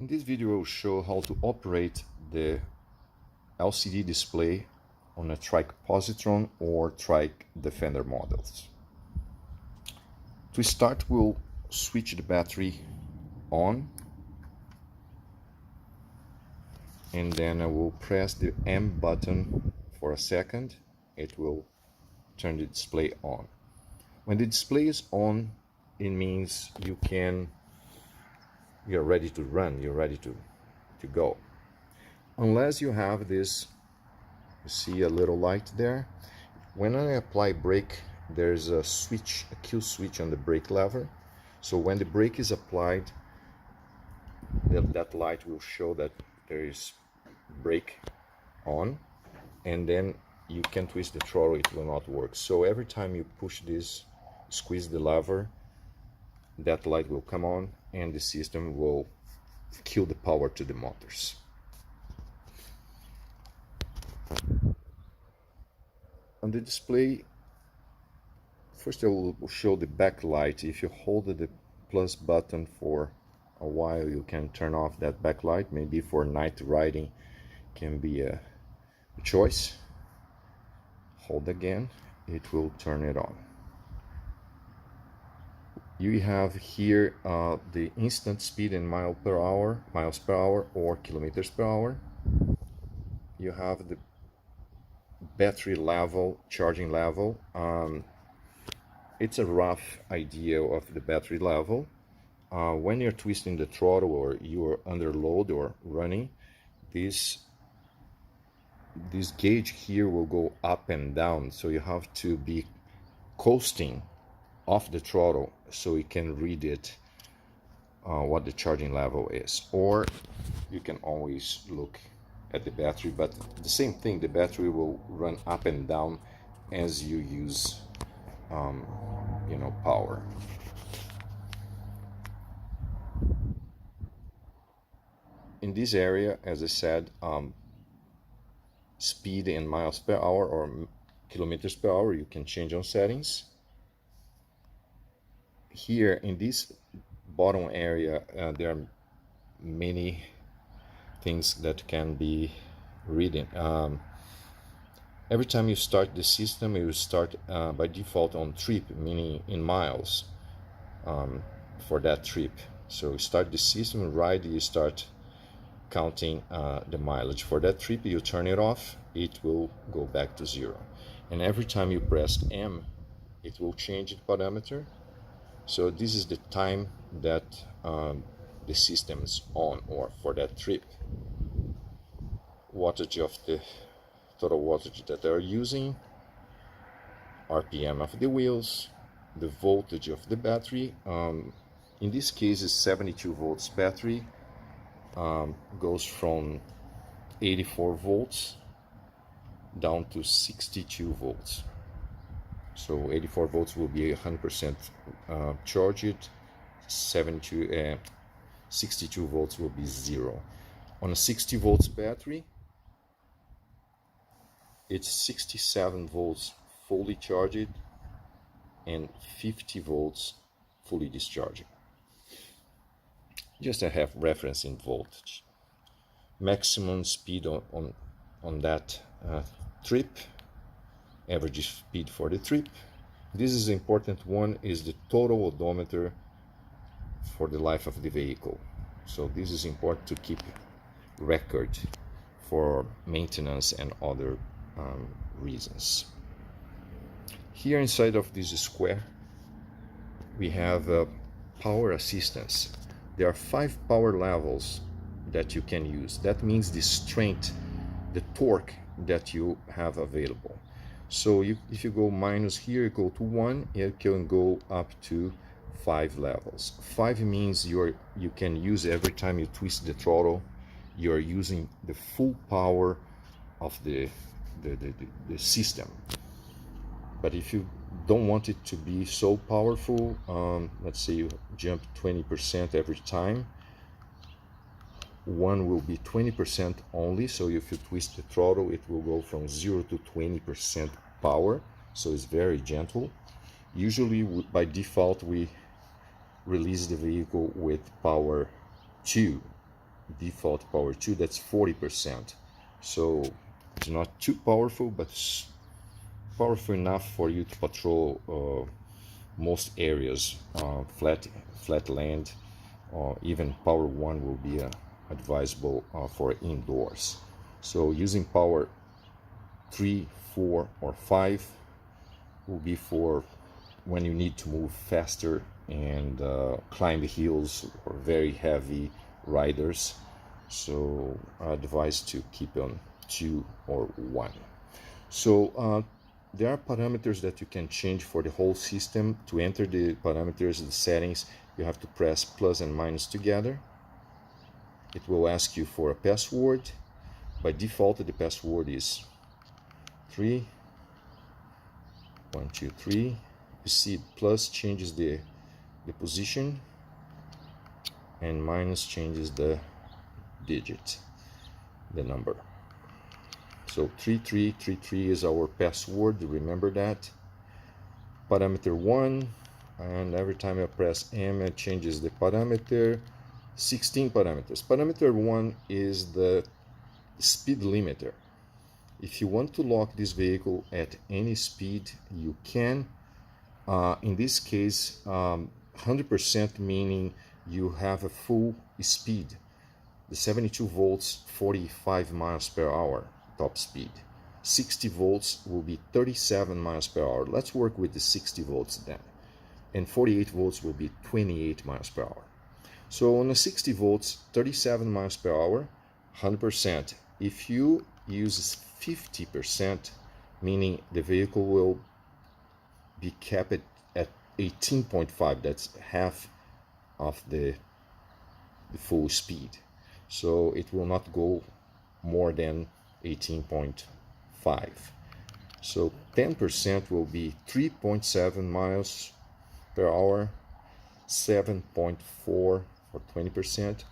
In this video I will show how to operate the LCD display on a Trikke Positron or Trikke Defender models. To start, we'll switch the battery on, and then I will press the M button for a second. It will turn the display on. When the display is on, it means you're ready to run, you're ready to go. Unless you have this, you see a little light there. When I apply brake, there's a switch, a kill switch on the brake lever. So when the brake is applied, that light will show that there is brake on, and then you can twist the throttle, it will not work. So every time you push this, squeeze the lever, that light will come on and the system will kill the power to the motors. On the display, first I will show the backlight. If you hold the plus button for a while, you can turn off that backlight. Maybe for night riding can be a choice. Hold again, it will turn it on. You have here the instant speed in miles per hour or kilometers per hour. You have the battery level, charging level. It's a rough idea of the battery level. When you're twisting the throttle or you're under load or running, this gauge here will go up and down, so you have to be coasting off the throttle so you can read it, what the charging level is. Or you can always look at the battery, but the same thing, the battery will run up and down as you use power. In this area, as I said, speed in miles per hour or kilometers per hour, you can change on settings. Here in this bottom area, there are many things that can be reading. Every time you start the system, you start by default on trip, meaning in miles for that trip. So you start the system, ride, you start counting the mileage. For that trip, you turn it off, it will go back to 0. And every time you press M, it will change the pedometer. So this is the time that the system is on, or for that trip. Wattage of the total wattage that they are using, RPM of the wheels, the voltage of the battery. In this case, it's 72 volts battery. Goes from 84 volts down to 62 volts. So 84 volts will be 100% charged, 62 volts will be 0. On a 60 volts battery, it's 67 volts fully charged and 50 volts fully discharged. Just to have reference in voltage. Maximum speed on that trip, average speed for the trip. This is important one, is the total odometer for the life of the vehicle. So this is important to keep record for maintenance and other reasons. Here inside of this square, we have power assistance. There are 5 power levels that you can use. That means the strength, the torque that you have available. So if you go minus here, you go to 1, you can go up to 5 levels. 5 means you can use every time you twist the throttle, you're using the full power of the system. But if you don't want it to be so powerful, let's say you jump 20% every time, 1 will be 20% only. So if you twist the throttle, it will go from 0 to 20% power, so it's very gentle. Usually by default we release the vehicle with power 2, default power 2, that's 40%. So it's not too powerful, but it's powerful enough for you to patrol most areas, flat land, or even power 1 will be advisable for indoors. So using power 3, 4, or 5 will be for when you need to move faster and climb hills or very heavy riders. So I advise to keep on 2 or 1. So there are parameters that you can change for the whole system. To enter the parameters, the settings, you have to press plus and minus together. It will ask you for a password. By default, the password is 3, 1, 2, 3. You see plus changes the position and minus changes the digit, the number. So 3333 is our password, remember that. Parameter 1, and every time I press M it changes the parameter. 16 parameters. Parameter 1 is the speed limiter. If you want to lock this vehicle at any speed, you can. In this case, 100% meaning you have a full speed. The 72 volts, 45 miles per hour top speed. 60 volts will be 37 miles per hour. Let's work with the 60 volts then. And 48 volts will be 28 miles per hour. So on the 60 volts, 37 miles per hour, 100%. If you use 50%, meaning the vehicle will be capped at 18.5, that's half of the full speed. So it will not go more than 18.5. So 10% will be 3.7 miles per hour, 7.4 for 20%,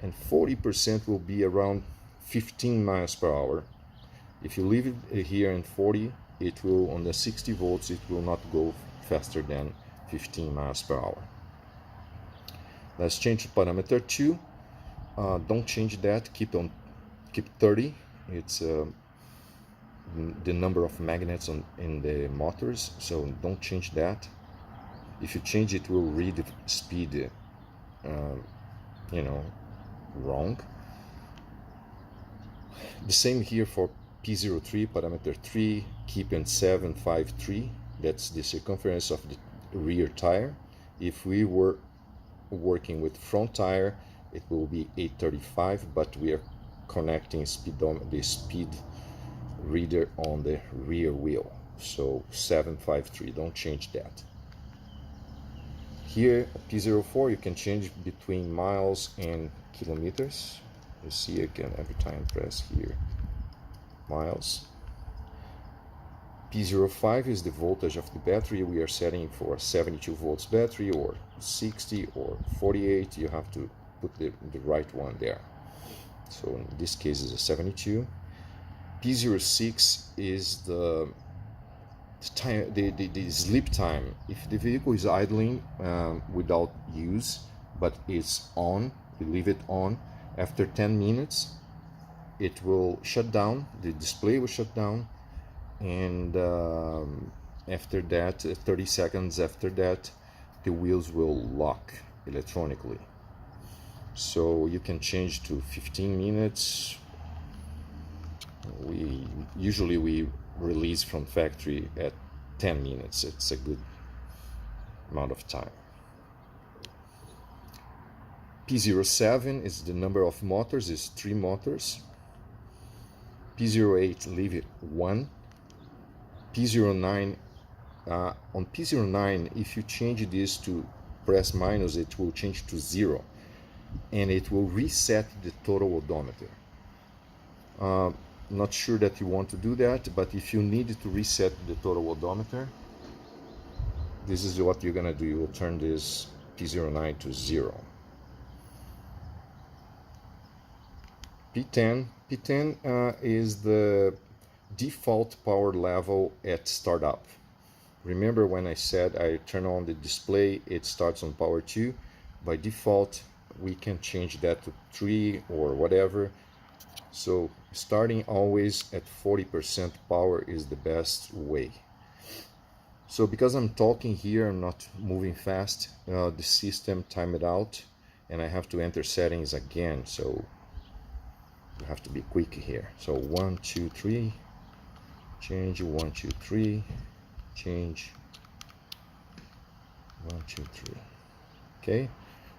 and 40% will be around 15 miles per hour. If you leave it here in 40, it will, on the 60 volts, it will not go faster than 15 miles per hour. Let's change to parameter 2. Don't change that, keep 30. It's the number of magnets in the motors, so don't change that. If you change it, will read the speed wrong. The same here for P03, parameter 3, keep in 753. That's the circumference of the rear tire. If we were working with front tire, it will be 835, but we are connecting the speed reader on the rear wheel, so 753, don't change that. Here P04, you can change between miles and kilometers. You see again every time press here miles. P05 is the voltage of the battery. We are setting for 72 volts battery or 60 or 48. You have to put the right one there. So in this case is a 72. P06 is the time, the sleep time. If the vehicle is idling without use, but it's on, you leave it on, after 10 minutes it will shut down, the display will shut down, and after that, 30 seconds after that, the wheels will lock electronically. So you can change to 15 minutes. We usually release from factory at 10 minutes. It's a good amount of time. P07 is the number of motors, is 3 motors. P08, leave it 1. P09, on P09, if you change this to press minus, it will change to 0, and it will reset the total odometer. Not sure that you want to do that, but if you need to reset the total odometer, this is what you're gonna do. You will turn this P09 to 0. P10 is the default power level at startup. Remember when I said I turn on the display, it starts on power 2. By default, we can change that to 3 or whatever. So starting always at 40% power is the best way. So because I'm talking here, I'm not moving fast, the system timed out, and I have to enter settings again, so you have to be quick here. So 1, 2, 3, change, 1, 2, 3, change, 1, 2, 3. Okay,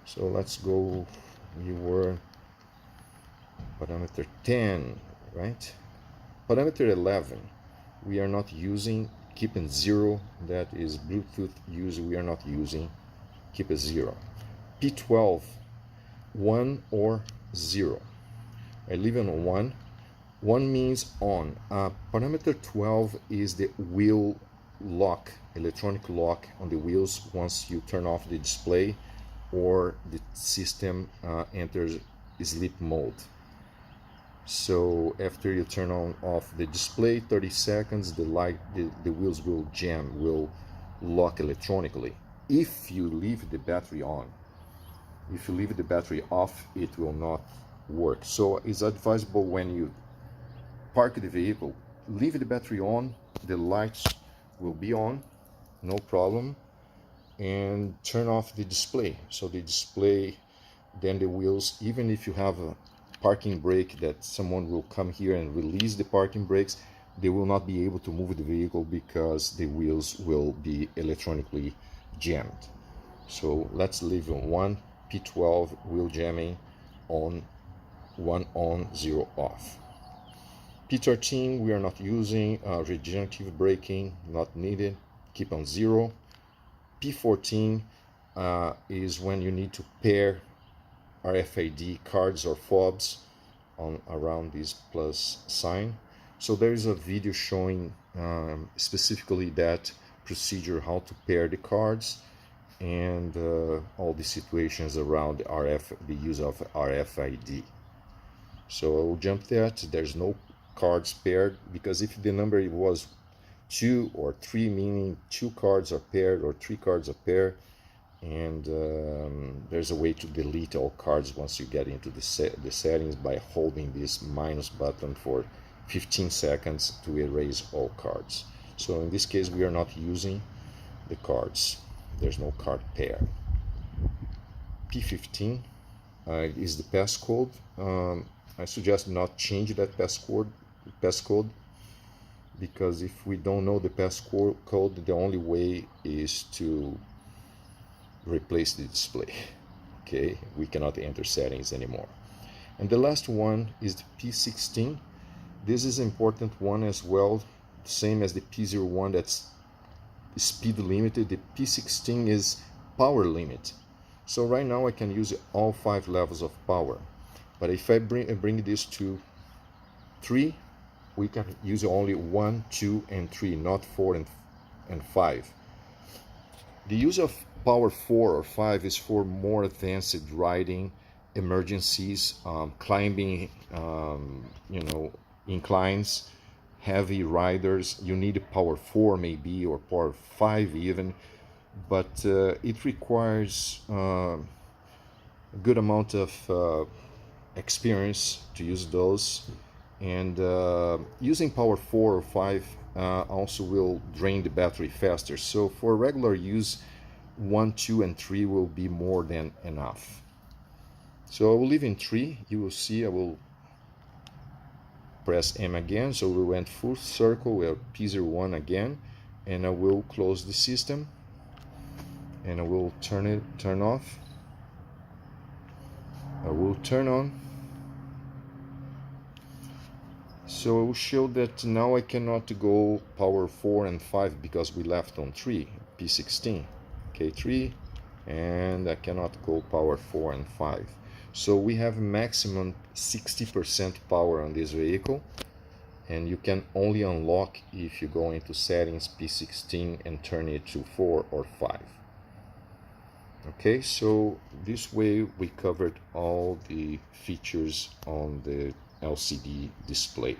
so let's go. We were parameter 10, right? Parameter 11, we are not using. Keep in 0, that is Bluetooth use, we are not using. Keep it 0. P12, 1 or 0. I leave it on 1. 1 means on. Parameter 12 is the wheel lock, electronic lock on the wheels once you turn off the display or the system enters sleep mode. So after you turn off the display, 30 seconds, the wheels will jam, will lock electronically. If you leave the battery on, if you leave the battery off, it will not work. So it's advisable when you park the vehicle, leave the battery on, the lights will be on, no problem, and turn off the display. So the display, then the wheels, even if you have a parking brake that someone will come here and release the parking brakes, they will not be able to move the vehicle because the wheels will be electronically jammed. So let's leave on 1, P12, wheel jamming, on, 1 on, 0 off. P13 we are not using, regenerative braking not needed, keep on 0. P14 is when you need to pair RFID cards or fobs on around this plus sign. So there is a video showing specifically that procedure, how to pair the cards and all the situations around the use of RFID. So I will jump that. There's no cards paired, because if the number was 2 or 3, meaning 2 cards are paired or 3 cards are paired, and there's a way to delete all cards once you get into the settings by holding this minus button for 15 seconds to erase all cards. So in this case we are not using the cards, there's no card pair. P15 is the passcode. I suggest not change that passcode, because if we don't know the passcode, the only way is to replace the display. Okay, we cannot enter settings anymore. And the last one is the P16. This is an important one as well, same as the P01, that's speed limited. The P16 is power limit. So right now I can use all 5 levels of power, but if I bring this to 3, we can use only 1, 2, and 3, not 4 and 5. The use of power 4 or 5 is for more advanced riding, emergencies, climbing, inclines, heavy riders. You need a power 4 maybe, or power 5 even, but it requires a good amount of experience to use those, and using power 4 or 5 also will drain the battery faster. So for regular use, 1, 2, and 3 will be more than enough. So I will leave in 3. You will see I will press M again, so we went full circle. We have P01 again, and I will close the system, and I will turn off. I will turn on. So I will show that now I cannot go power 4 and 5 because we left on 3, P16, K3, and I cannot go power 4 and 5. So we have maximum 60% power on this vehicle, and you can only unlock if you go into settings, P16, and turn it to 4 or 5. Okay, so this way we covered all the features on the LCD display.